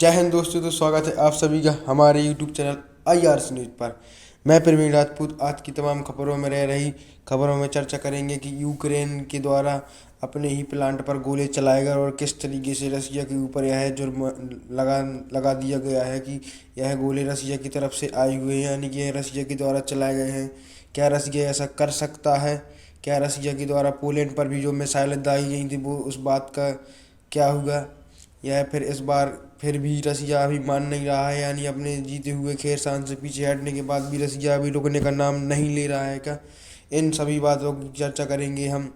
जय हिंद दोस्तों। तो स्वागत है आप सभी का हमारे यूट्यूब चैनल IRC न्यूज़ पर। मैं प्रवीण राजपूत आज की तमाम खबरों में रह रही खबरों में चर्चा करेंगे कि यूक्रेन के द्वारा अपने ही प्लांट पर गोले चलाएगा और किस तरीके से रसिया के ऊपर यह जुर्म लगा दिया गया है कि यह गोले रसिया की तरफ से आए हुए हैं, यानी कि यह रसिया के द्वारा चलाए गए हैं। क्या रसिया ऐसा कर सकता है? क्या रसिया के द्वारा पोलैंड पर भी जो मिसाइलें दागी गई थी वो उस बात का क्या हुआ? यह फिर इस बार फिर भी रसिया अभी मान नहीं रहा है, यानी अपने जीते हुए खेरसान से पीछे हटने के बाद भी रसिया अभी रुकने का नाम नहीं ले रहा है क्या? इन सभी बातों की चर्चा करेंगे हम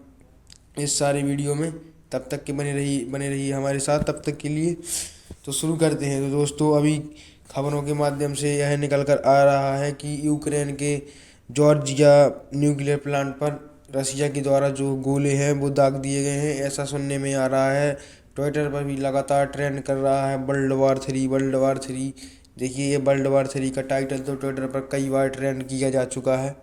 इस सारे वीडियो में। तब तक के बने रहिए हमारे साथ। तब तक के लिए तो शुरू करते हैं। तो दोस्तों, अभी खबरों के माध्यम से यह निकल कर आ रहा है कि यूक्रेन के जॉर्जिया न्यूक्लियर प्लांट पर रसिया के द्वारा जो गोले हैं वो दाग दिए गए हैं, ऐसा सुनने में आ रहा है। ट्विटर पर भी लगातार ट्रेंड कर रहा है वर्ल्ड वार 3। देखिए, ये वर्ल्ड वार 3 का टाइटल तो ट्विटर पर कई बार ट्रेंड किया जा चुका है,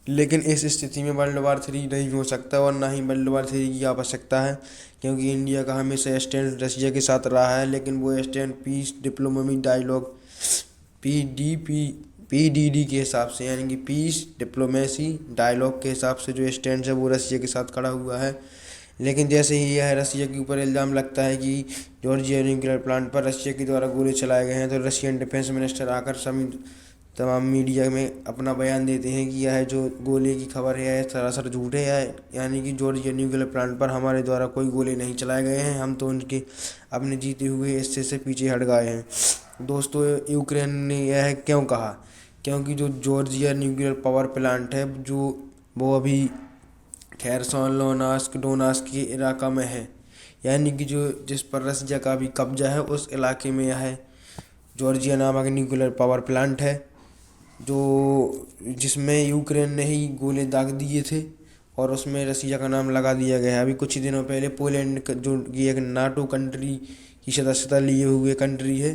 लेकिन इस स्थिति में वर्ल्ड वार 3 नहीं हो सकता और ना ही वर्ल्ड वार 3 की आवश्यकता है, क्योंकि इंडिया का हमेशा स्टैंड रसिया के साथ रहा है। लेकिन वो stand peace diplomacy dialogue PDD के हिसाब से, यानी कि पीस डिप्लोमेसी डायलॉग के हिसाब से जो स्टैंड है वो रसिया के साथ खड़ा हुआ है। लेकिन जैसे ही यह रसिया के ऊपर इल्ज़ाम लगता है कि जॉर्जिया न्यूक्लियर प्लांट पर रसिया के द्वारा गोले चलाए गए हैं, तो रशियन डिफेंस मिनिस्टर आकर सभी तमाम मीडिया में अपना बयान देते हैं कि यह जो गोले की खबर है यह सरासर झूठ है, यानी कि जॉर्जिया न्यूक्लियर प्लांट पर हमारे द्वारा कोई गोले नहीं चलाए गए हैं, हम तो उनके अपने जीते हुए हिस्से से पीछे हट गए हैं। दोस्तों, यूक्रेन ने यह क्यों कहा? क्योंकि जो जॉर्जिया न्यूक्लियर पावर प्लांट है जो वो अभी खैरसॉन लोनास्क डोनास्क के इलाका में है, यानी कि जो जिस पर रसिया का भी कब्जा है उस इलाके में यह जॉर्जिया नामक न्यूक्लियर पावर प्लांट है, जो जिसमें यूक्रेन ने ही गोले दाग दिए थे और उसमें रसिया का नाम लगा दिया गया है। अभी कुछ ही दिनों पहले पोलैंड जो कि एक नाटो कंट्री की सदस्यता लिए हुए कंट्री है,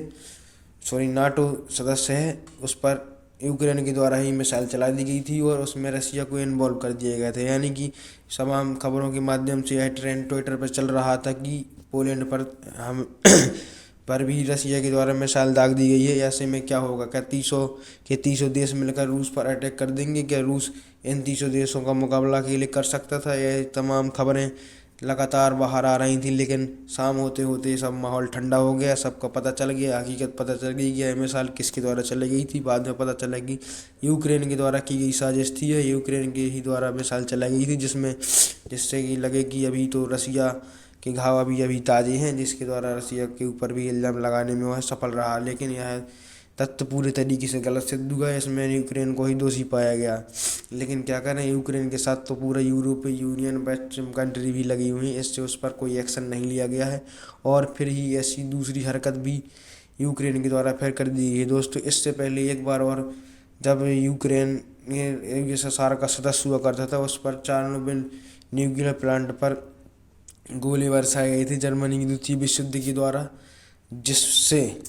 नाटो सदस्य है, उस पर यूक्रेन के द्वारा ही मिसाइल चला दी गई थी और उसमें रसिया को इन्वॉल्व कर दिए गए थे। यानी कि तमाम खबरों के माध्यम से यह ट्रेंड ट्विटर पर चल रहा था कि पोलैंड पर हम पर भी रसिया के द्वारा मिसाइल दाग दी गई है। ऐसे में क्या होगा? क्या तीसों देश मिलकर रूस पर अटैक कर देंगे? क्या रूस इन तीसों देशों का मुकाबला अकेले कर सकता था? यह तमाम खबरें लगातार बाहर आ रही थी, लेकिन शाम होते होते सब माहौल ठंडा हो गया, सबको पता चल गया, हकीकत पता चल गई कि यह मिसाइल किसके द्वारा चलाई गई थी। बाद में पता चला कि यूक्रेन के द्वारा की गई साजिश थी, यह यूक्रेन के ही द्वारा मिसाइल चलाई गई थी, जिससे कि लगे कि अभी तो रसिया के घाव अभी अभी ताज़े हैं, जिसके द्वारा रसिया के ऊपर भी इल्ज़ाम लगाने में वह सफल रहा। लेकिन यह तथ्य पूरे तरीके से गलत सिद्ध हुआ, इसमें यूक्रेन को ही दोषी पाया गया। लेकिन क्या करें, यूक्रेन के साथ तो पूरा यूरोपीय यूनियन वेस्टर्न कंट्री भी लगी हुई है, इससे उस पर कोई एक्शन नहीं लिया गया है और फिर ही ऐसी दूसरी हरकत भी यूक्रेन के द्वारा फिर कर दी है। दोस्तों, इससे पहले एक बार और जब यूक्रेन USSR का सदस्य हुआ करता था, उस पर चार्नोबिल न्यूक्लियर प्लांट पर गोले बरसाए गए थे जर्मनी की द्वितीय विश्व युद्ध के द्वारा, जिससे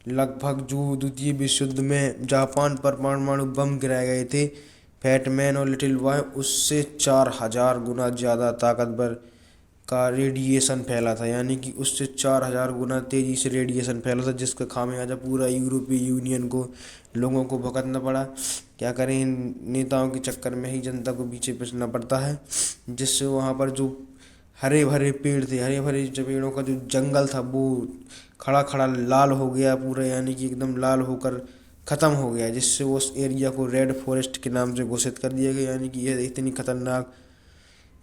लगभग जो द्वितीय विश्व युद्ध में जापान पर परमाणु बम गिराए गए थे फैट मैन और लिटिल बॉय, उससे 4000 गुना ज़्यादा ताकतवर का रेडिएशन फैला था। यानी कि उससे 4000 गुना तेज़ी से रेडिएशन फैला था, जिसका खामियाजा पूरा यूरोपीय यूनियन को लोगों को भुगतना पड़ा। क्या करें, इन नेताओं के चक्कर में ही जनता को पीछे पिसना पड़ता है, जिससे वहाँ पर जो हरे भरे पेड़ थे, हरे भरे पेड़ों का जो जंगल था वो खड़ा खड़ा लाल हो गया पूरा, यानी कि एकदम लाल होकर ख़त्म हो गया, जिससे उस एरिया को रेड फॉरेस्ट के नाम से घोषित कर दिया गया। यानी कि यह इतनी खतरनाक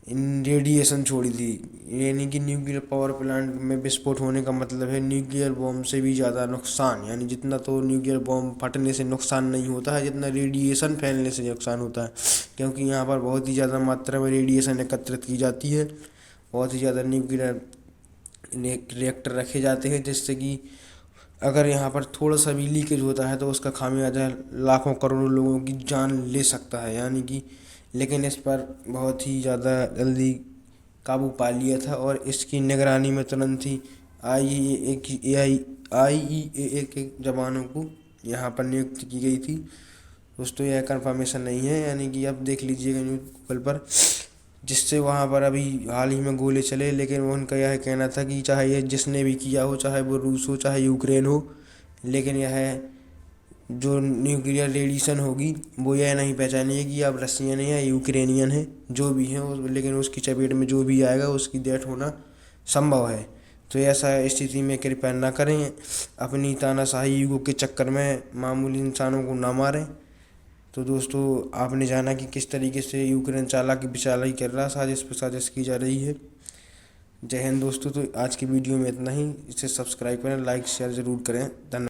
रेडिएशन छोड़ी थी। यानी कि न्यूक्लियर पावर प्लांट में विस्फोट होने का मतलब है न्यूक्लियर बॉम्ब से भी ज़्यादा नुकसान, यानी जितना तो न्यूक्लियर बॉम्ब फटने से नुकसान नहीं होता है, जितना रेडिएशन फैलने से नुकसान होता है, क्योंकि यहाँ पर बहुत ही ज़्यादा मात्रा में रेडिएशन एकत्रित की जाती है। बहुत ही ज़्यादा न्यूक्लियर रिएक्टर रखे जाते हैं, जिससे कि अगर यहाँ पर थोड़ा सा भी लीकेज होता है तो उसका खामियाजा लाखों करोड़ों लोगों की जान ले सकता है। यानी कि लेकिन इस पर बहुत ही ज़्यादा जल्दी काबू पा लिया था और इसकी निगरानी में तुरंत ही IAEA के जवानों को यहाँ पर नियुक्त की गई थी। दोस्तों, यह कंफर्मेशन नहीं है, यानी कि अब देख लीजिएगा न्यूज़ गूगल पर। जिससे वहाँ पर अभी हाल ही में गोले चले। लेकिन उनका यह कहना था कि चाहे ये जिसने भी किया हो, चाहे वो रूस हो चाहे यूक्रेन हो, लेकिन यह जो न्यूक्लियर रेडिएशन होगी वो यह नहीं पहचानेगी कि आप रशियन है या यूक्रेनियन है, जो भी है लेकिन उसकी चपेट में जो भी आएगा उसकी डेथ होना संभव है। तो ऐसा स्थिति में कृपया ना करें, अपनी तानाशाही ईगो के चक्कर में मामूली इंसानों को ना मारें। तो दोस्तों, आपने जाना कि किस तरीके से यूक्रेन चालाकी बिचालाई कर रहा, साजिश पे साजिश की जा रही है। जय हिंद दोस्तों। तो आज की वीडियो में इतना ही। इसे सब्सक्राइब करें, लाइक शेयर ज़रूर करें। धन्यवाद।